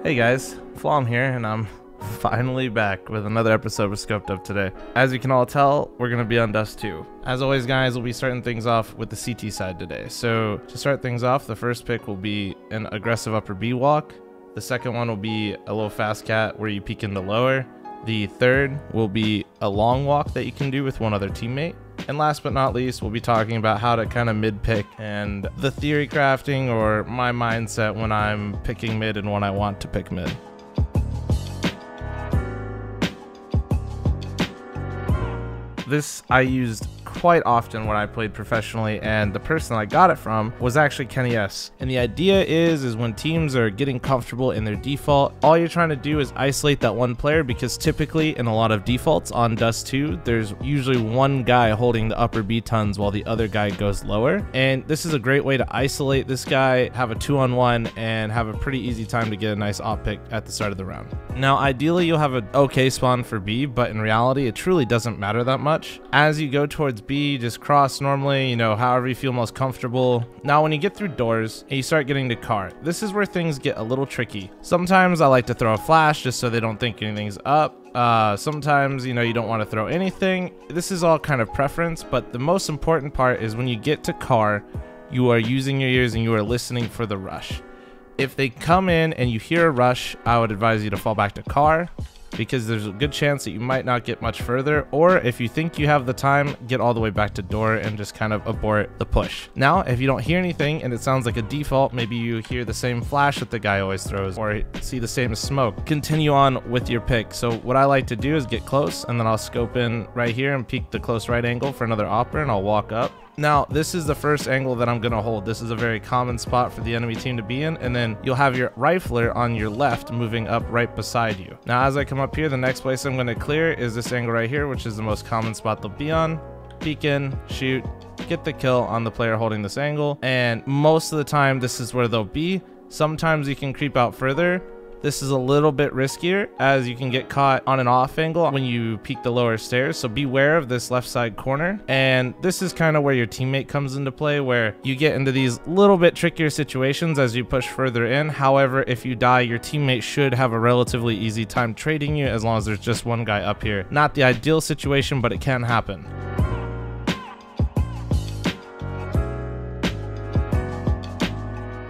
Hey guys, Flom here, and I'm finally back with another episode of Scoped Up today. As you can all tell, we're going to be on Dust 2. As always guys, we'll be starting things off with the CT side today. So to start things off, the first pick will be an aggressive upper B walk. The second one will be a low fast cat where you peek into lower. The third will be a long walk that you can do with one other teammate. And last but not least, we'll be talking about how to kind of mid-pick and the theory crafting or my mindset when I'm picking mid and when I want to pick mid. This I used quite often when I played professionally, and the person I got it from was actually Kenny S. And the idea is when teams are getting comfortable in their default, all you're trying to do is isolate that one player, because typically in a lot of defaults on Dust 2, there's usually one guy holding the upper B tons while the other guy goes lower. And this is a great way to isolate this guy, have a 2-on-1, and have a pretty easy time to get a nice op pick at the start of the round. Now, ideally you'll have an okay spawn for B, but in reality it truly doesn't matter that much. As you go towards B, just cross normally, however you feel most comfortable. Now when you get through doors and you start getting to car, this is where things get a little tricky. Sometimes I like to throw a flash just so they don't think anything's up. Sometimes you don't want to throw anything. This is all kind of preference, but the most important part is when you get to car, you are using your ears and you are listening for the rush. If they come in and you hear a rush, I would advise you to fall back to car, because there's a good chance that you might not get much further, or if you think you have the time, get all the way back to door and just kind of abort the push. Now, if you don't hear anything and it sounds like a default, maybe you hear the same flash that the guy always throws or see the same smoke, continue on with your pick. So what I like to do is get close, and then I'll scope in right here and peek the close right angle for another opper, and I'll walk up. Now, this is the first angle that I'm going to hold. This is a very common spot for the enemy team to be in, and then you'll have your rifler on your left moving up right beside you. Now, as I come up here, the next place I'm going to clear is this angle right here, which is the most common spot they'll be on. Peek in, shoot, get the kill on the player holding this angle, and most of the time this is where they'll be. Sometimes you can creep out further. This is a little bit riskier, as you can get caught on an off angle when you peek the lower stairs, so beware of this left side corner. And this is kind of where your teammate comes into play, where you get into these little bit trickier situations as you push further in. However, if you die, your teammate should have a relatively easy time trading you as long as there's just one guy up here. Not the ideal situation, but it can happen.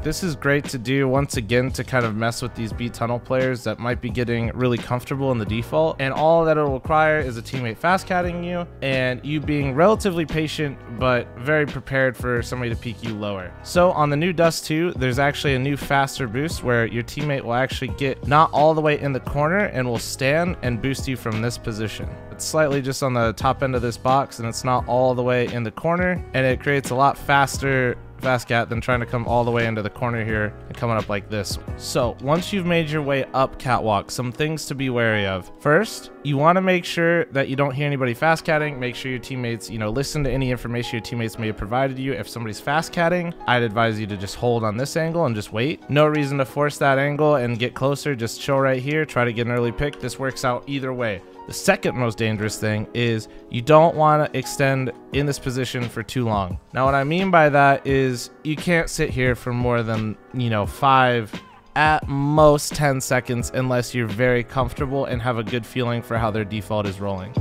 This is great to do once again to kind of mess with these B tunnel players that might be getting really comfortable in the default, and all that it'll require is a teammate fast catting you and you being relatively patient but very prepared for somebody to peek you lower. So on the new Dust 2, there's actually a new faster boost where your teammate will actually get not all the way in the corner and will stand and boost you from this position. It's slightly just on the top end of this box, and it's not all the way in the corner, and it creates a lot faster fast cat than trying to come all the way into the corner here and coming up like this. So once you've made your way up catwalk, some things to be wary of. First, you want to make sure that you don't hear anybody fast catting. Make sure your teammates, listen to any information your teammates may have provided you. If somebody's fast catting, I'd advise you to just hold on this angle and just wait. No reason to force that angle and get closer. Just chill right here. Try to get an early pick. This works out either way. The second most dangerous thing is you don't want to extend in this position for too long. Now, what I mean by that is you can't sit here for more than, 5, at most 10 seconds unless you're very comfortable and have a good feeling for how their default is rolling.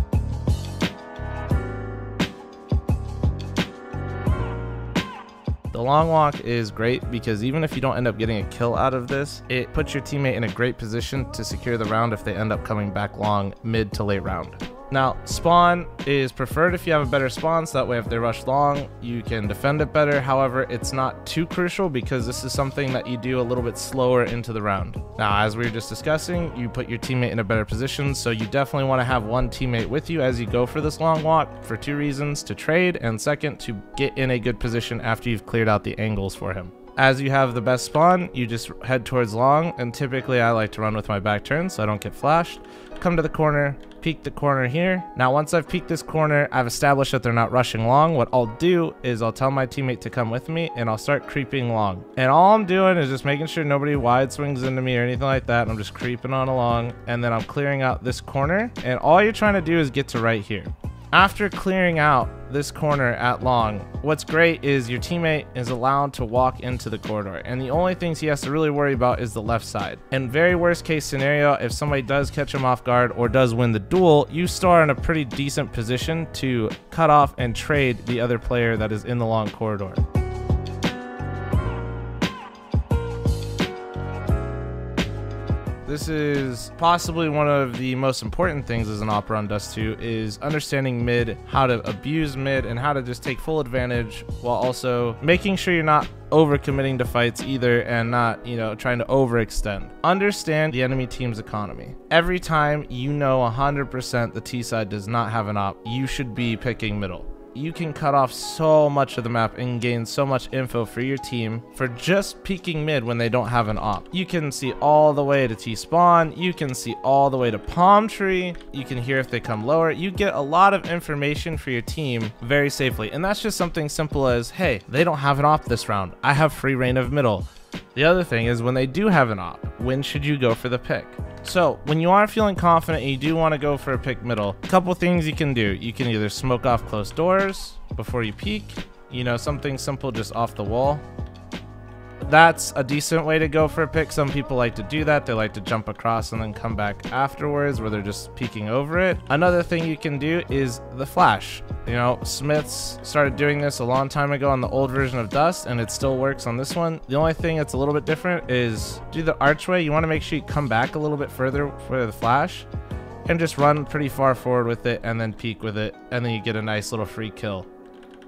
The long walk is great because even if you don't end up getting a kill out of this, it puts your teammate in a great position to secure the round if they end up coming back long mid to late round. Now, spawn is preferred if you have a better spawn, so that way if they rush long, you can defend it better. However, it's not too crucial because this is something that you do a little bit slower into the round. Now, as we were just discussing, you put your teammate in a better position, so you definitely want to have one teammate with you as you go for this long walk for two reasons: to trade, and second, to get in a good position after you've cleared out the angles for him. As you have the best spawn, you just head towards long, and typically I like to run with my back turned so I don't get flashed. Come to the corner, peek the corner here. Now, once I've peeked this corner, I've established that they're not rushing long. What I'll do is I'll tell my teammate to come with me, and I'll start creeping long. And all I'm doing is just making sure nobody wide swings into me or anything like that. I'm just creeping on along, and then I'm clearing out this corner, and all you're trying to do is get to right here. After clearing out this corner at long, what's great is your teammate is allowed to walk into the corridor, and the only things he has to really worry about is the left side. In very worst case scenario, if somebody does catch him off guard or does win the duel, you still are in a pretty decent position to cut off and trade the other player that is in the long corridor. This is possibly one of the most important things as an op on Dust 2 is understanding mid, how to abuse mid, and how to just take full advantage while also making sure you're not overcommitting to fights either and not, trying to overextend. Understand the enemy team's economy. Every time you know 100% the T side does not have an op, you should be picking middle. You can cut off so much of the map and gain so much info for your team for just peeking mid when they don't have an op. You can see all the way to T-spawn, you can see all the way to palm tree, you can hear if they come lower. You get a lot of information for your team very safely, and that's just something simple as, hey, they don't have an op this round, I have free reign of middle. The other thing is when they do have an op, when should you go for the pick? So when you are feeling confident and you do want to go for a pick middle, a couple things you can do. You can either smoke off closed doors before you peek, something simple just off the wall. That's a decent way to go for a pick. Some people like to do that. They like to jump across and then come back afterwards where they're just peeking over it. Another thing you can do is the flash. Smiths started doing this a long time ago on the old version of Dust, and it still works on this one. The only thing that's a little bit different is do the archway. You want to make sure you come back a little bit further for the flash and just run pretty far forward with it and then peek with it, and then you get a nice little free kill.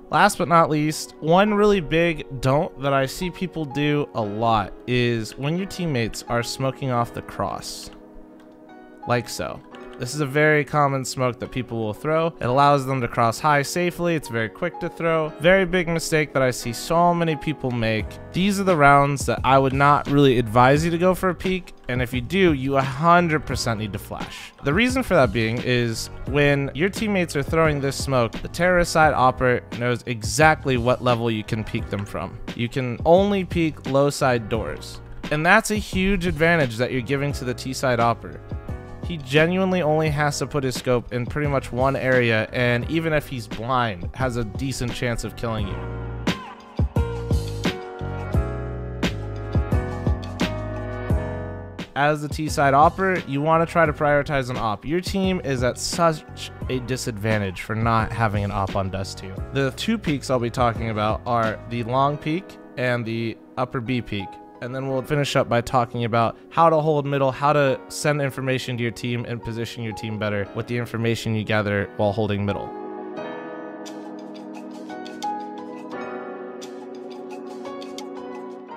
Last but not least, one really big don't that I see people do a lot is when your teammates are smoking off the cross, like so. This is a very common smoke that people will throw. It allows them to cross high safely. It's very quick to throw. Very big mistake that I see so many people make. These are the rounds that I would not really advise you to go for a peek. And if you do, you 100% need to flash. The reason for that being is when your teammates are throwing this smoke, the terrorist side operator knows exactly what level you can peek them from. You can only peek low side doors. And that's a huge advantage that you're giving to the T side operator. He genuinely only has to put his scope in pretty much one area, and even if he's blind, has a decent chance of killing you. As the T-side operator, you want to try to prioritize an op. Your team is at such a disadvantage for not having an op on Dust 2. The two peaks I'll be talking about are the long peak and the upper B peak. And then we'll finish up by talking about how to hold middle, how to send information to your team and position your team better with the information you gather while holding middle.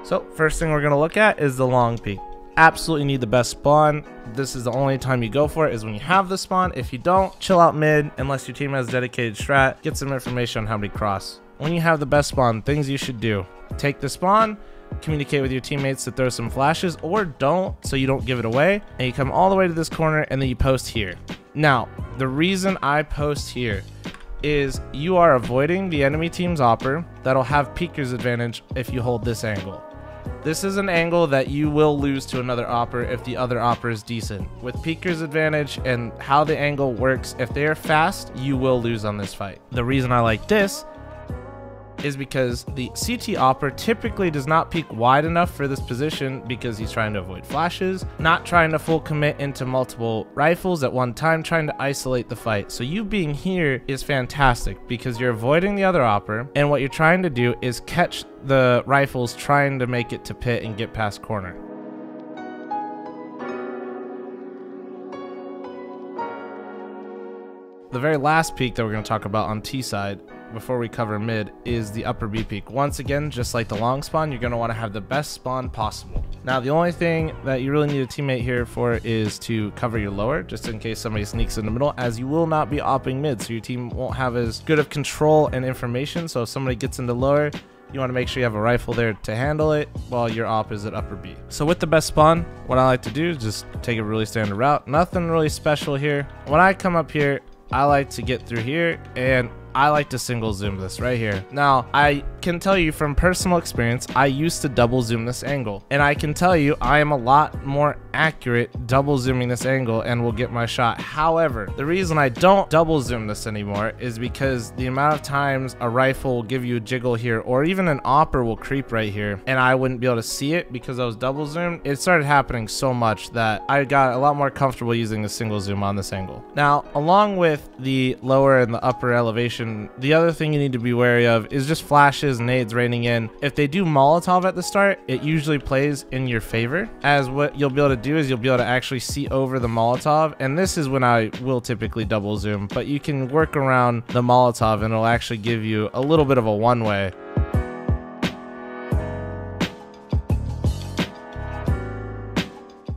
So first thing we're going to look at is the long peak. Absolutely need the best spawn. This is the only time you go for it is when you have the spawn. If you don't, chill out mid unless your team has dedicated strat. Get some information on how many cross. When you have the best spawn, things you should do. Take the spawn, communicate with your teammates to throw some flashes, or don't, so you don't give it away, and you come all the way to this corner and then you post here. Now, the reason I post here is you are avoiding the enemy team's opper that'll have peeker's advantage if you hold this angle. This is an angle that you will lose to another opper if the other opper is decent. With peeker's advantage and how the angle works, if they are fast, you will lose on this fight. The reason I like this is because the CT opper typically does not peek wide enough for this position because he's trying to avoid flashes, not trying to full commit into multiple rifles at one time, trying to isolate the fight. So you being here is fantastic because you're avoiding the other opper, and what you're trying to do is catch the rifles trying to make it to pit and get past corner. The very last peak that we're going to talk about on T side before we cover mid is the upper B peak. Once again, just like the long spawn, you're going to want to have the best spawn possible. Now, the only thing that you really need a teammate here for is to cover your lower, just in case somebody sneaks in the middle, as you will not be opping mid, so your team won't have as good of control and information. So if somebody gets into lower, you want to make sure you have a rifle there to handle it while your op is at upper B. So with the best spawn, what I like to do is just take a really standard route. Nothing really special here. When I come up here, I like to get through here, and I like to single zoom this right here. Now, I can tell you from personal experience, I used to double zoom this angle, and I can tell you I am a lot more accurate double zooming this angle and will get my shot. However, the reason I don't double zoom this anymore is because the amount of times a rifle will give you a jiggle here, or even an opper will creep right here, and I wouldn't be able to see it because I was double zoomed. It started happening so much that I got a lot more comfortable using the single zoom on this angle. Now, along with the lower and the upper elevation, the other thing you need to be wary of is just flashes, nades raining in. If they do Molotov at the start, it usually plays in your favor, as what you'll be able to do is you'll be able to actually see over the Molotov, and this is when I will typically double zoom, but you can work around the Molotov and it'll actually give you a little bit of a one-way.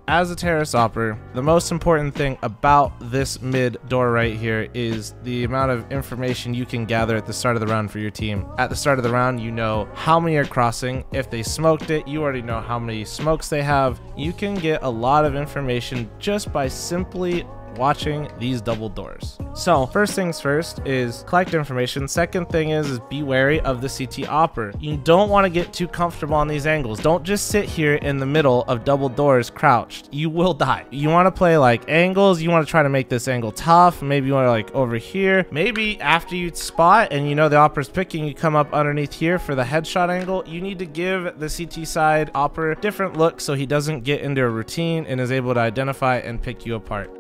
As a terrace operator, the most important thing about this mid door right here is the amount of information you can gather at the start of the round for your team. At the start of the round, you know how many are crossing. If they smoked it, you already know how many smokes they have. You can get a lot of information just by simply watching these double doors. So first things first is collect information. Second thing is be wary of the CT opper. You don't want to get too comfortable on these angles. Don't just sit here in the middle of double doors crouched. You will die. You want to play like angles. You want to try to make this angle tough. Maybe you want to like over here. Maybe after you spot and you know the opper's picking, you come up underneath here for the headshot angle. You need to give the CT side opper different look so he doesn't get into a routine and is able to identify and pick you apart.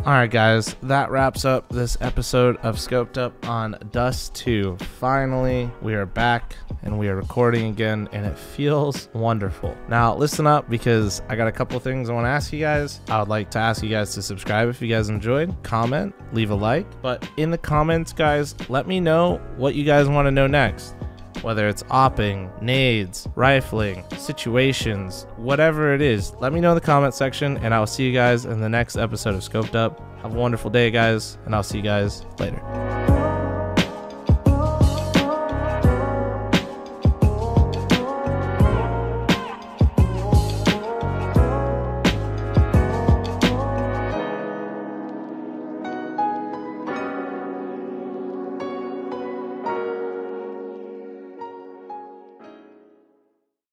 Alright guys, that wraps up this episode of Scoped Up on Dust 2. Finally, we are back and we are recording again, and it feels wonderful. Now listen up, because I got a couple things I want to ask you guys. I would like to ask you guys to subscribe if you guys enjoyed, comment, leave a like, but in the comments guys, let me know what you guys want to know next. Whether it's opping, nades, rifling, situations, whatever it is, let me know in the comment section, and I'll see you guys in the next episode of Scoped Up. Have a wonderful day, guys, and I'll see you guys later.